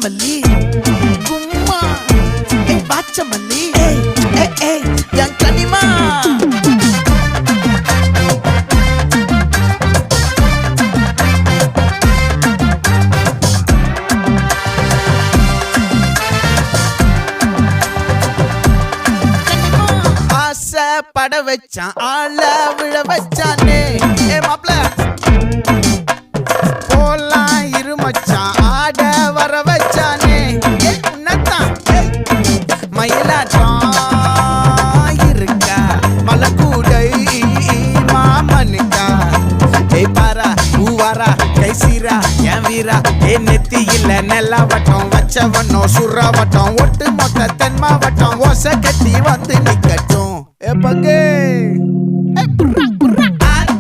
மல்லி கும்மா பாச்ச மல்லி என் கனிமா பட வச்சான் ஆள விழ வச்சானே மாப்ள போலாம் இருமச்சான் ஆட வர வச்சானே உன்னத்தான் மயிலாட்டம் இருக்கா மலக்கூடை மாமனுக்கா பாரா பூவாரா கைசீரா என் வீரா நெத்தி இல்ல நெல்லா வட்டம் வச்சவனோ சுறா வட்டம் ஒட்டு மொத்த தென் மாவட்டம் ஓசை கட்டி வந்து நிக்கட்டும் பங்கே